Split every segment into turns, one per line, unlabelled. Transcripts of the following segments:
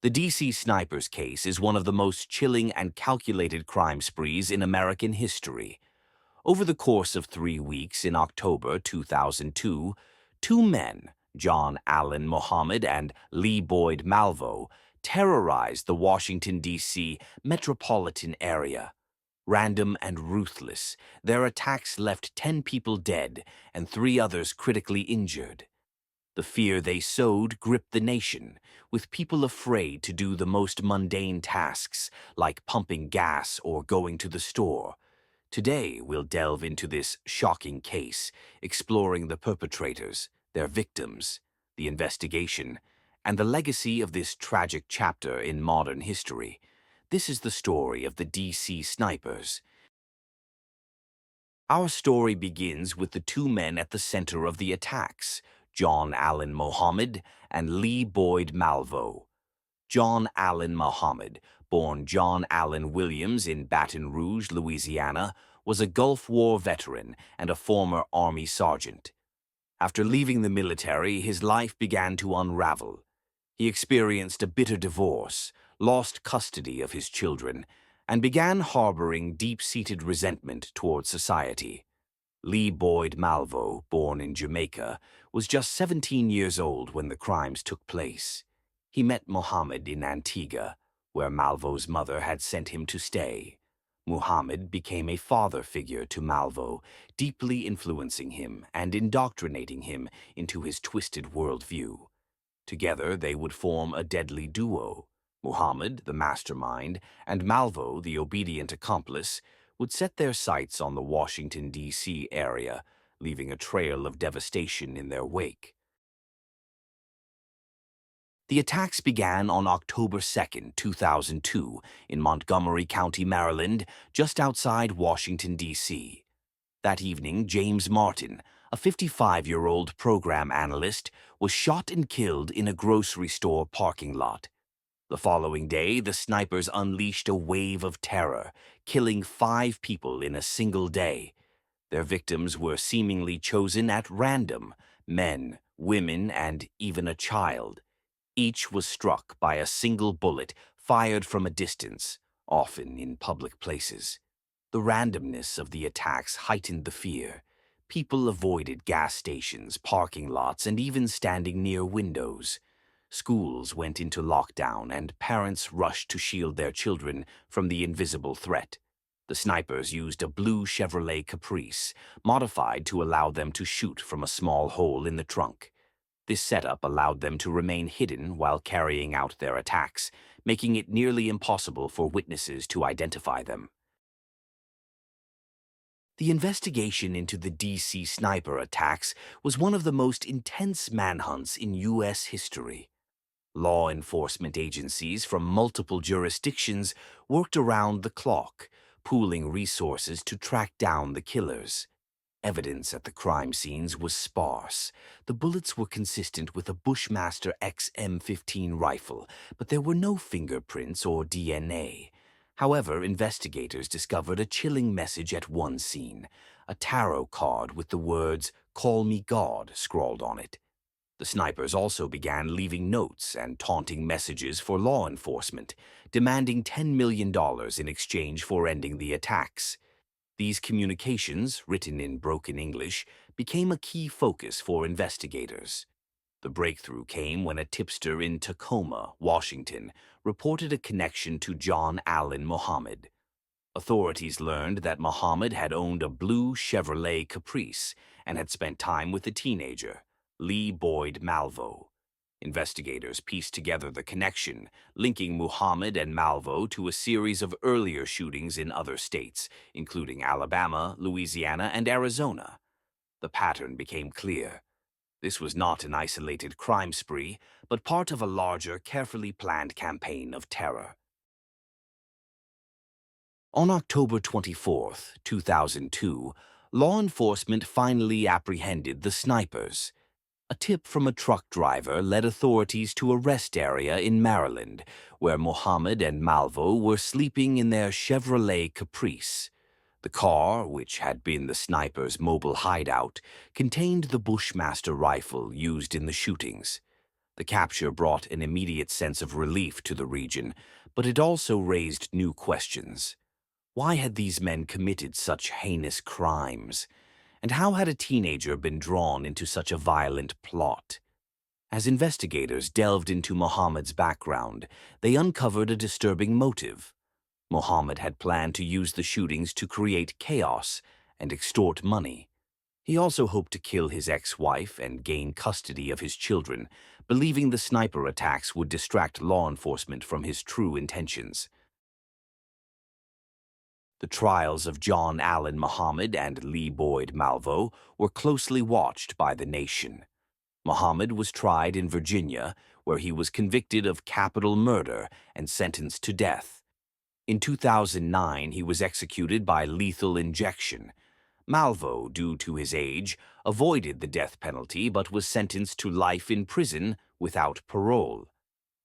The DC snipers case is one of the most chilling and calculated crime sprees in American history. Over the course of 3 weeks in October 2002, two men, John Allen Muhammad and Lee Boyd Malvo, terrorized the Washington, D.C. metropolitan area. Random and ruthless, their attacks left 10 people dead and 3 others critically injured. The fear they sowed gripped the nation, with people afraid to do the most mundane tasks, like pumping gas or going to the store. Today, we'll delve into this shocking case, exploring the perpetrators, their victims, the investigation, and the legacy of this tragic chapter in modern history. This is the story of the DC snipers. Our story begins with the two men at the center of the attacks, John Allen Muhammad and Lee Boyd Malvo. John Allen Muhammad, born John Allen Williams in Baton Rouge, Louisiana, was a Gulf War veteran and a former Army sergeant. After leaving the military, his life began to unravel. He experienced a bitter divorce, lost custody of his children, and began harboring deep-seated resentment toward society. Lee Boyd Malvo, born in Jamaica, was just 17 years old when the crimes took place. He met Muhammad in Antigua, where Malvo's mother had sent him to stay. Muhammad became a father figure to Malvo, deeply influencing him and indoctrinating him into his twisted worldview. Together, they would form a deadly duo. Muhammad, the mastermind, and Malvo, the obedient accomplice, would set their sights on the Washington, D.C. area, leaving a trail of devastation in their wake. The attacks began on October 2, 2002, in Montgomery County, Maryland, just outside Washington, D.C. That evening, James Martin, a 55-year-old program analyst, was shot and killed in a grocery store parking lot. The following day, the snipers unleashed a wave of terror, killing 5 people in a single day. Their victims were seemingly chosen at random: men, women, and even a child. Each was struck by a single bullet fired from a distance, often in public places. The randomness of the attacks heightened the fear. People avoided gas stations, parking lots, and even standing near windows. Schools went into lockdown, and parents rushed to shield their children from the invisible threat. The snipers used a blue Chevrolet Caprice, modified to allow them to shoot from a small hole in the trunk. This setup allowed them to remain hidden while carrying out their attacks, making it nearly impossible for witnesses to identify them. The investigation into the DC sniper attacks was one of the most intense manhunts in U.S. history. Law enforcement agencies from multiple jurisdictions worked around the clock, pooling resources to track down the killers. Evidence at the crime scenes was sparse. The bullets were consistent with a Bushmaster XM15 rifle, but there were no fingerprints or DNA. However, investigators discovered a chilling message at one scene, a tarot card with the words, "Call me God," scrawled on it. The snipers also began leaving notes and taunting messages for law enforcement, demanding $10 million in exchange for ending the attacks. These communications, written in broken English, became a key focus for investigators. The breakthrough came when a tipster in Tacoma, Washington, reported a connection to John Allen Muhammad. Authorities learned that Muhammad had owned a blue Chevrolet Caprice and had spent time with a teenager, Lee Boyd Malvo. Investigators pieced together the connection, linking Muhammad and Malvo to a series of earlier shootings in other states, including Alabama, Louisiana, and Arizona. The pattern became clear. This was not an isolated crime spree, but part of a larger, carefully planned campaign of terror. On October 24, 2002, law enforcement finally apprehended the snipers. A tip from a truck driver led authorities to a rest area in Maryland, where Muhammad and Malvo were sleeping in their Chevrolet Caprice. The car, which had been the snipers' mobile hideout, contained the Bushmaster rifle used in the shootings. The capture brought an immediate sense of relief to the region, but it also raised new questions. Why had these men committed such heinous crimes? And how had a teenager been drawn into such a violent plot? As investigators delved into Mohammed's background, they uncovered a disturbing motive. Mohammed had planned to use the shootings to create chaos and extort money. He also hoped to kill his ex-wife and gain custody of his children, believing the sniper attacks would distract law enforcement from his true intentions. The trials of John Allen Muhammad and Lee Boyd Malvo were closely watched by the nation. Muhammad was tried in Virginia, where he was convicted of capital murder and sentenced to death. In 2009, he was executed by lethal injection. Malvo, due to his age, avoided the death penalty but was sentenced to life in prison without parole.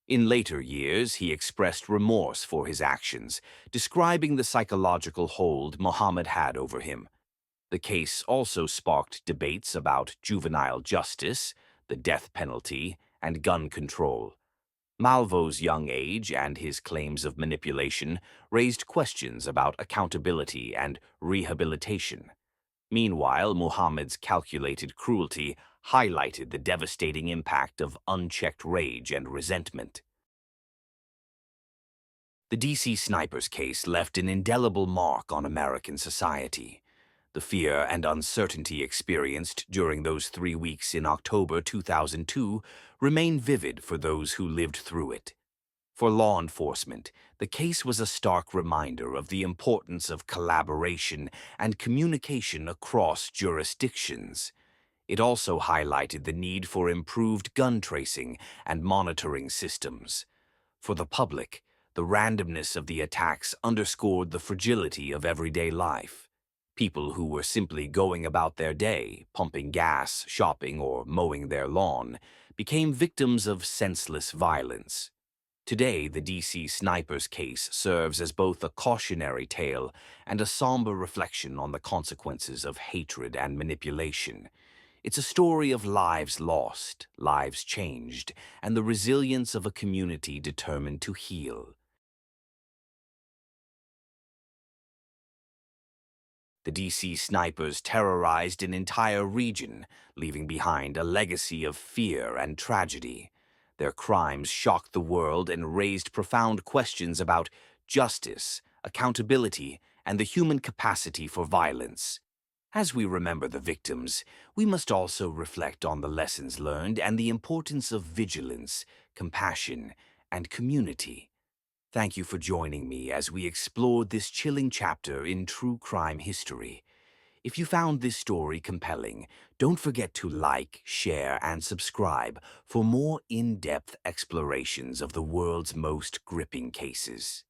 In later years, he expressed remorse for his actions, describing the psychological hold Muhammad had over him. The case also sparked debates about juvenile justice, the death penalty, and gun control. Malvo's young age and his claims of manipulation raised questions about accountability and rehabilitation. Meanwhile, Muhammad's calculated cruelty highlighted the devastating impact of unchecked rage and resentment. The DC sniper's case left an indelible mark on American society. The fear and uncertainty experienced during those 3 weeks in October 2002 remain vivid for those who lived through it. For law enforcement, the case was a stark reminder of the importance of collaboration and communication across jurisdictions. It also highlighted the need for improved gun tracing and monitoring systems. For the public, the randomness of the attacks underscored the fragility of everyday life. People who were simply going about their day, pumping gas, shopping, or mowing their lawn, became victims of senseless violence. Today, the DC sniper's case serves as both a cautionary tale and a somber reflection on the consequences of hatred and manipulation. It's a story of lives lost, lives changed, and the resilience of a community determined to heal. The DC snipers terrorized an entire region, leaving behind a legacy of fear and tragedy. Their crimes shocked the world and raised profound questions about justice, accountability, and the human capacity for violence. As we remember the victims, we must also reflect on the lessons learned and the importance of vigilance, compassion, and community. Thank you for joining me as we explored this chilling chapter in true crime history. If you found this story compelling, don't forget to like, share, and subscribe for more in-depth explorations of the world's most gripping cases.